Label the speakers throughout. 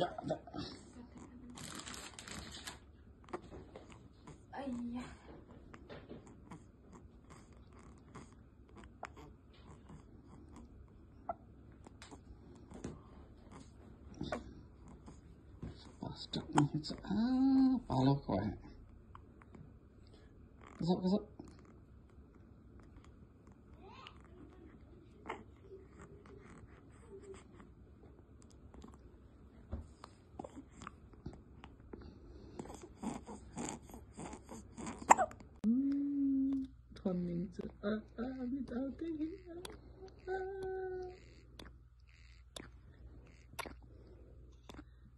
Speaker 1: dạ dạ Stop me. It's follow quiet. What's up? Thuần mình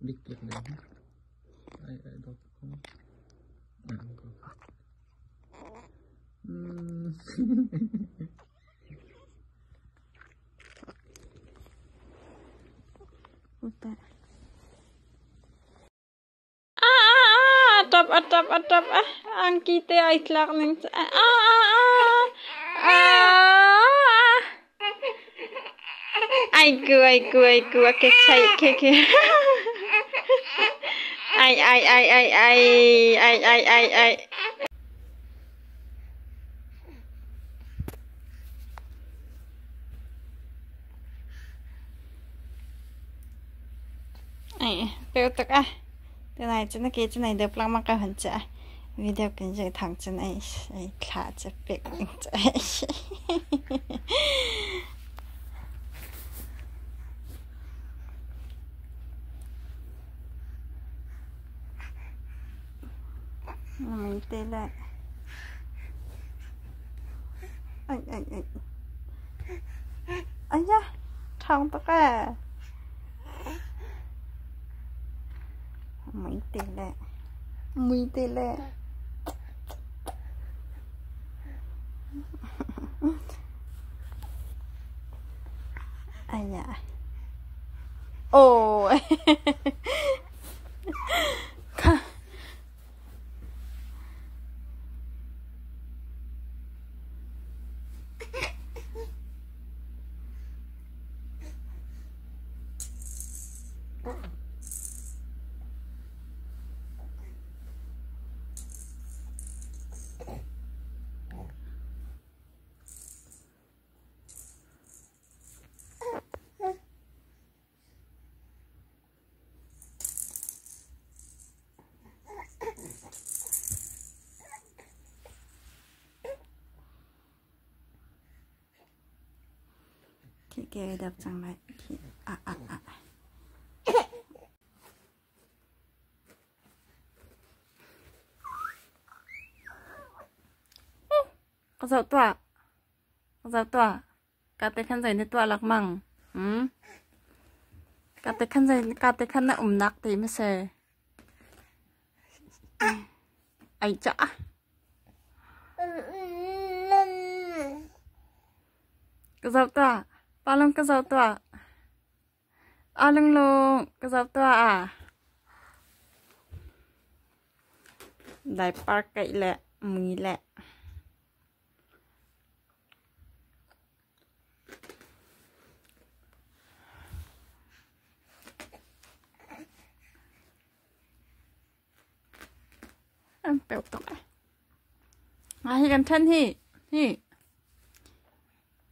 Speaker 1: đi kịp đấy. Ai đâu không? Không có.
Speaker 2: Atap ang kite ay tlak ng aiku kecai keke ai bèo tắc cái này trên cái trên này được lắm mà cái hình chạy video cái gì thằng trên này khá chả biết chạy mình tê lại anh nhá thằng tắc à mình tê lại anh à ồ cái đập sang lại có dạo tỏa cả tay khăn giày nên tỏa lạc măng cả tay khăn là nặng thì mới xề ai chả cái dạo tỏa ba lông cái dạo tỏa lưng lông cái dạo tỏa đại park cái lẹ mì lẹ em béo tóc hiกันท่านที่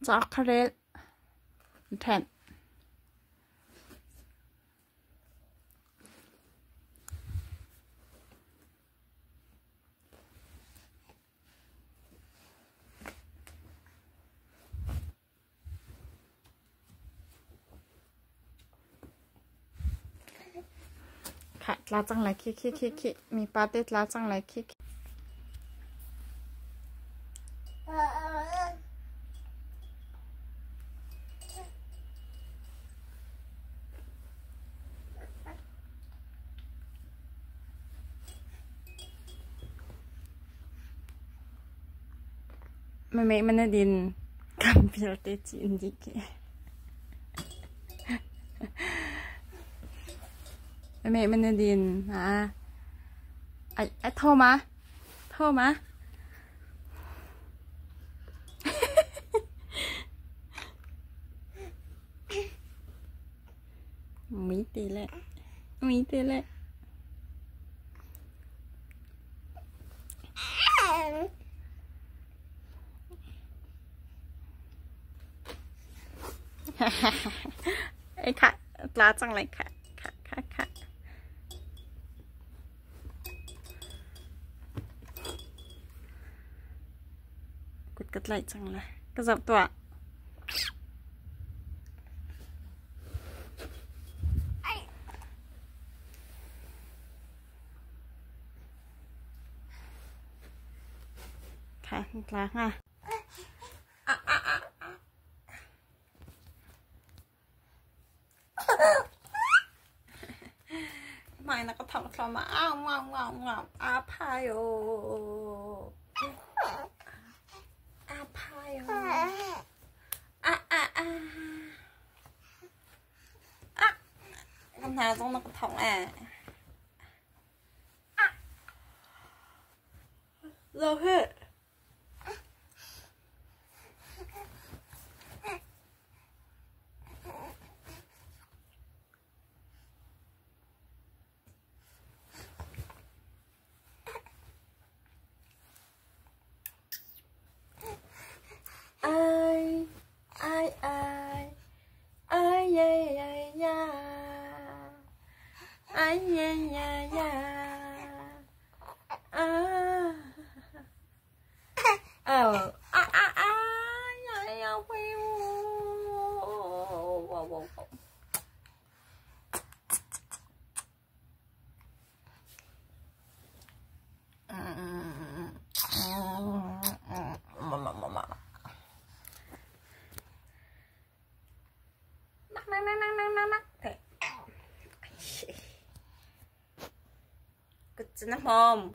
Speaker 2: chocolate แทนค่ะลาจังไรคิมีปาเต้ลาจังไรคิมันดินกัมพิลเตจินดิเกมันดินไอ้โทรมามีตีแหละ Mình thế lại. Ê khát, lá chẳng lại khát, khát, khát, khát. Cất lại chẳng là cái dọc tọa. Khát lá ha. Mày nó có thằng thằng mà ngọng 아파요. 아파요. Con nào trong nó có thằng à. Đâu hết. Ai ya ya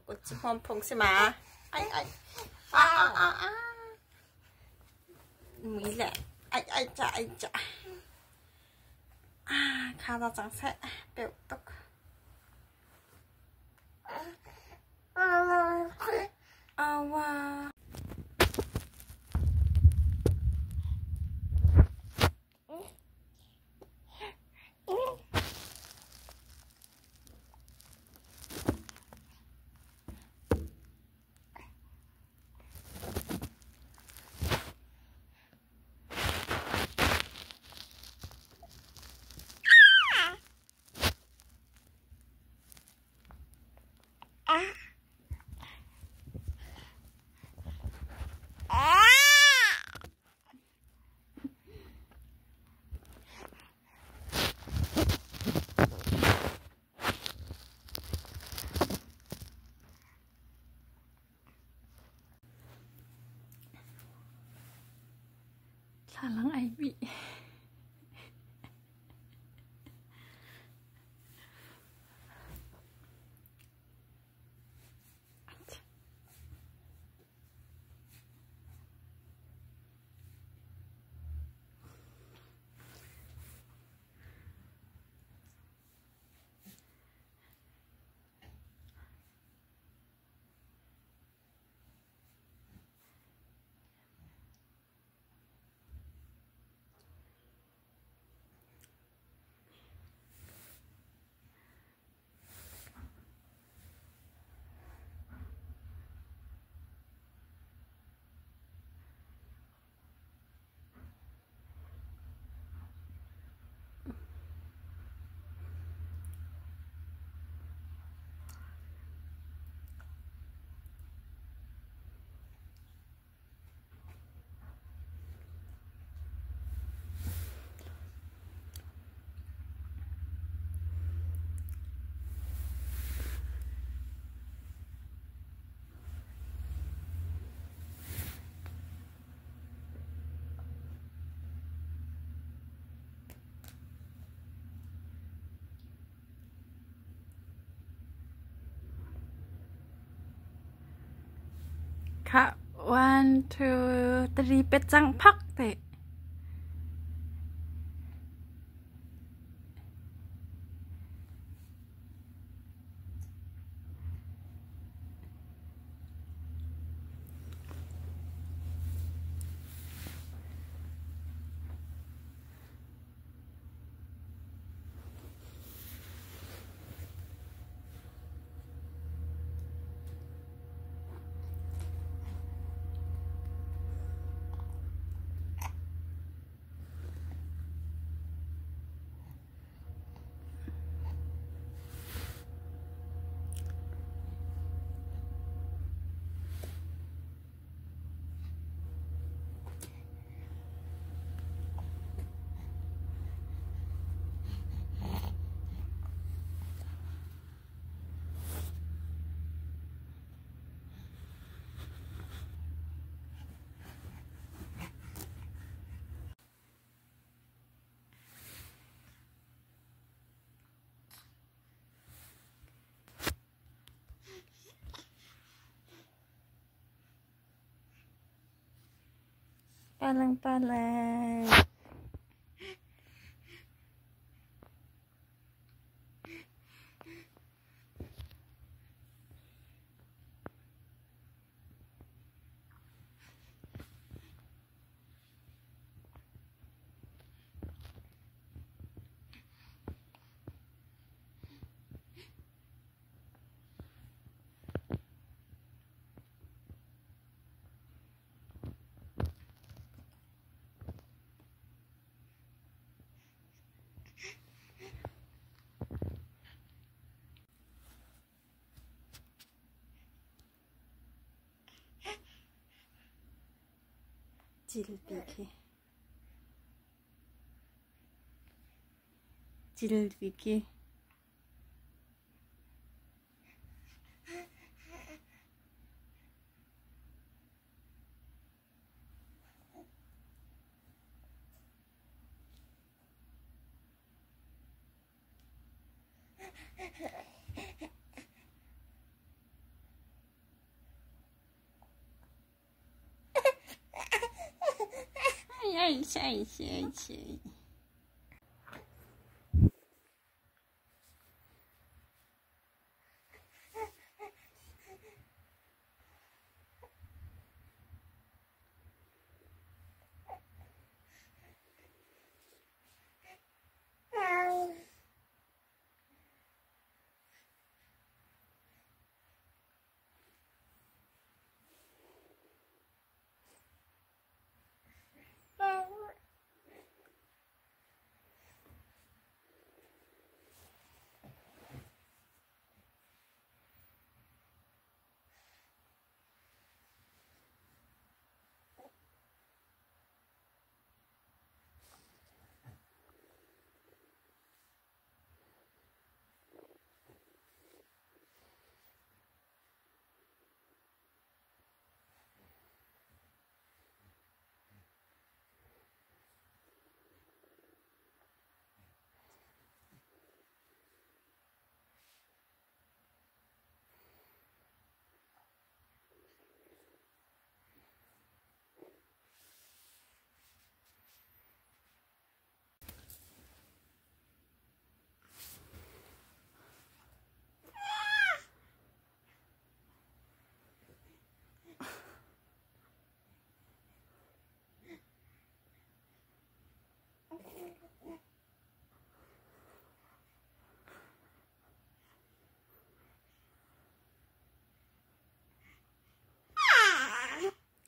Speaker 2: 꽃이 봄 봉심아. 아이 미래. 아이 자 가다 장세 배우떡. 아와. Salang ai bị. Kak, 1, 2, 3 pecang pak teh. Palang-palang. Cilviki.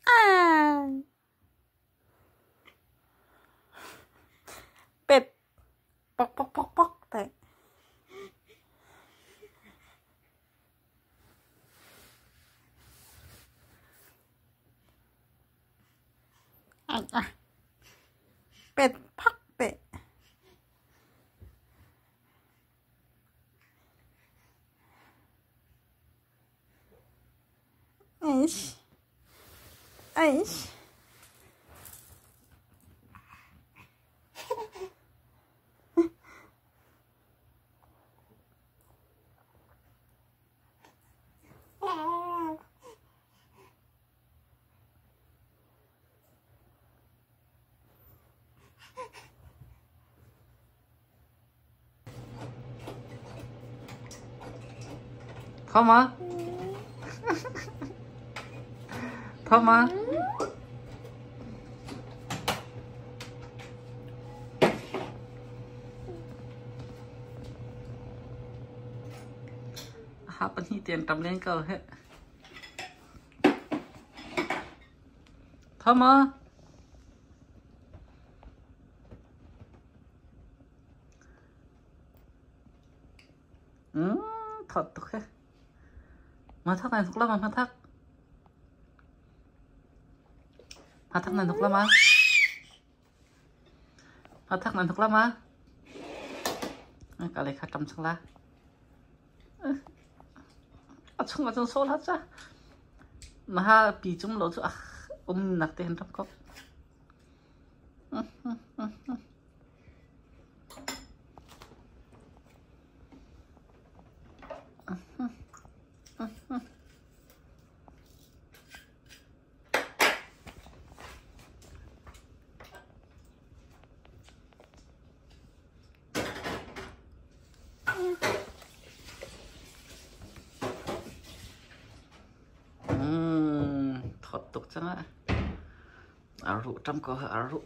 Speaker 2: Ay. Pet. Pok. Tại. Pet. Pok. Pet. Aish.
Speaker 1: Thomas. Thomas. Hapa ni tiền trầm lên cầu hết. Thomas. Thật tục hết. Mà thắc này thuộc lắm mà thắc. Mà thắc này thuộc lắm mà. Mà thắc này thuộc lắm mà. Cả lấy khát cầm sang lá. chung 좀 솔하자. 나 비좀 넣어줘. 낙대 핸드컵. chẳng à rụ trăm có à rụ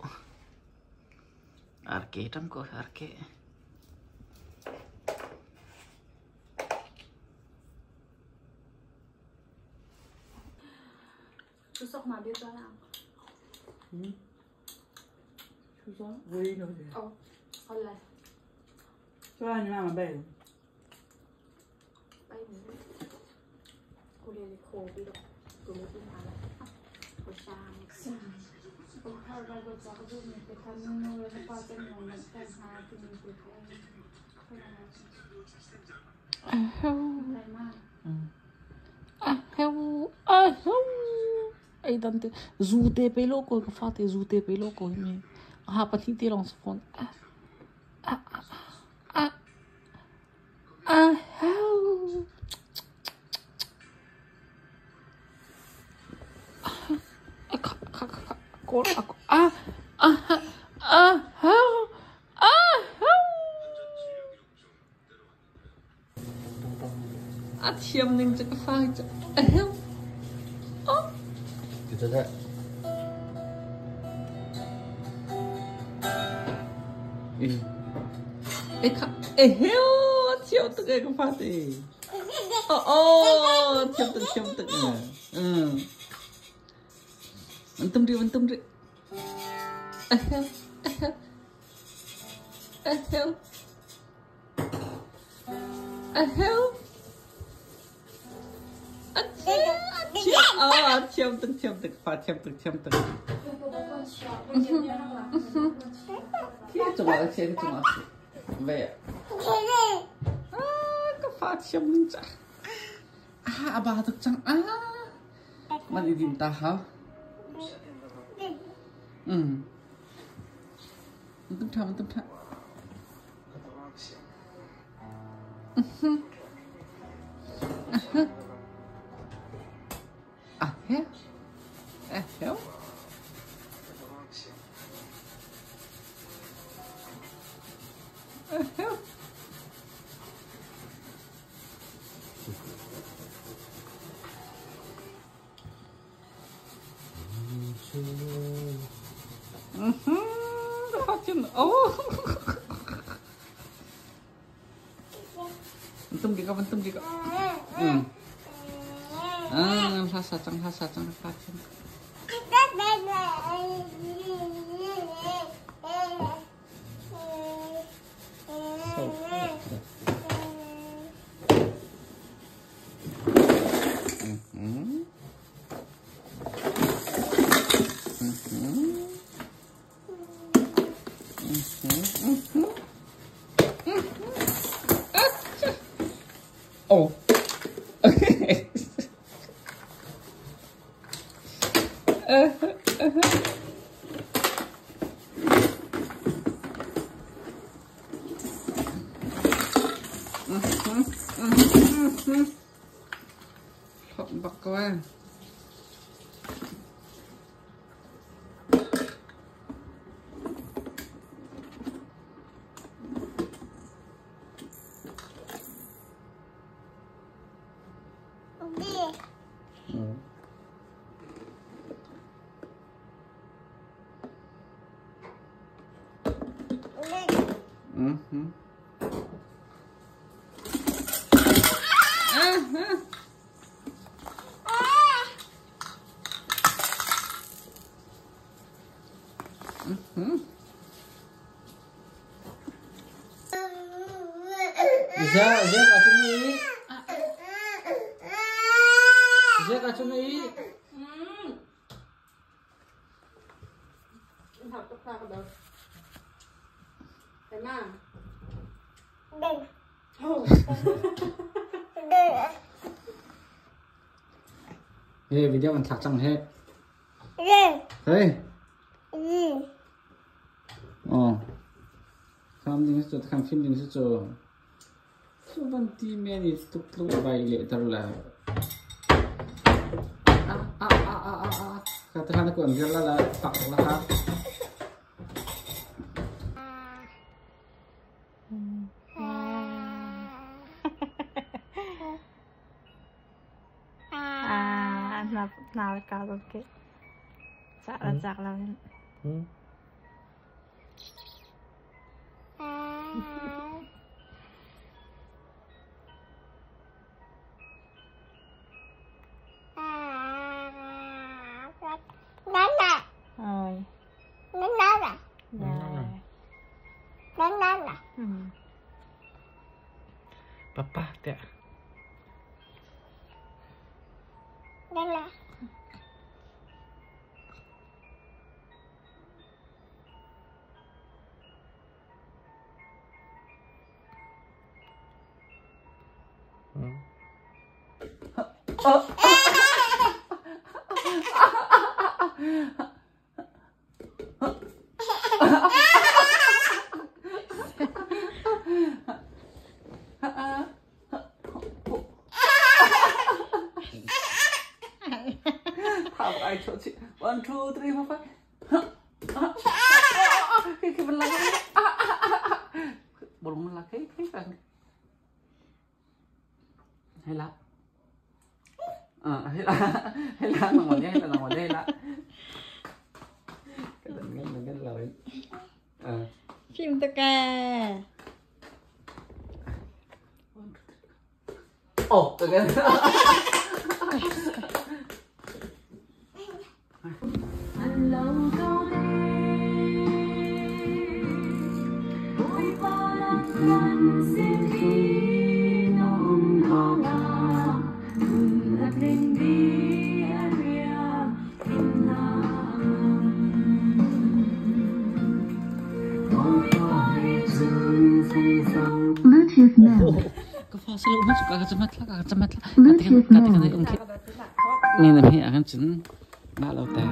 Speaker 1: arke trăm có arke
Speaker 2: 추석 말이잖아.
Speaker 1: 응? 추석? 왜 이러지?
Speaker 2: 원래
Speaker 1: 좋아하니 마마 배우
Speaker 2: bay nữa. Cô đi khô đi đâu? Cô mới đi mà lại. Cô sang. Cô hai ba cô cháu cứ mình phải thăm nuôi nó qua cái nhà mình thăm hai thì mình phải
Speaker 1: ai dante zute pe loco că fate zute pe loco mi ha patiti la un sfond thiêm nên cho cái phai cho
Speaker 3: Gitu tak?
Speaker 1: Heo thiêm tự cái phai thì thiêm tự Antum đi thiêm tự pha thiêm tự thiêm cho mà thiêm cho mà về cái pha thiêm nên chả bà thực chẳng mà đi tìm ta hả Tâm thầm heo heo heo phát triển tum kiko rasa cang phát triển Oh. Bật qua. Zek acungi. Zek acungi.
Speaker 2: Học cấp sao được? Thế nào?
Speaker 1: Hey, video mình chẳng hết. Hey. Khám phim đình cho số văn ti men is tục bài lệ tao là kata hana ko angela la pak la ha
Speaker 2: nào cao ok chạc là
Speaker 1: Papa tiap. Thảo ai chỗ chị 1, 2, 3, 4, 5 khi mình làm bụng mình là cái phần hay là hay là nằm ở đây hay là nằm ở đây là cái mình cái lời
Speaker 2: phim tơ ca
Speaker 1: ồ tơ ca
Speaker 3: Bluetooth mode.
Speaker 1: Selalu masuk kacamata kata ungkit ini namanya akan cun balau teh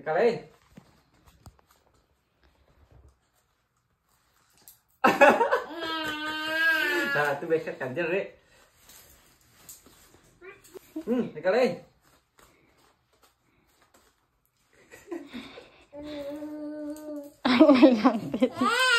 Speaker 1: Kali. Nah, itu besok ganjil, Rek. Kali.
Speaker 2: Anh này làm cái gì?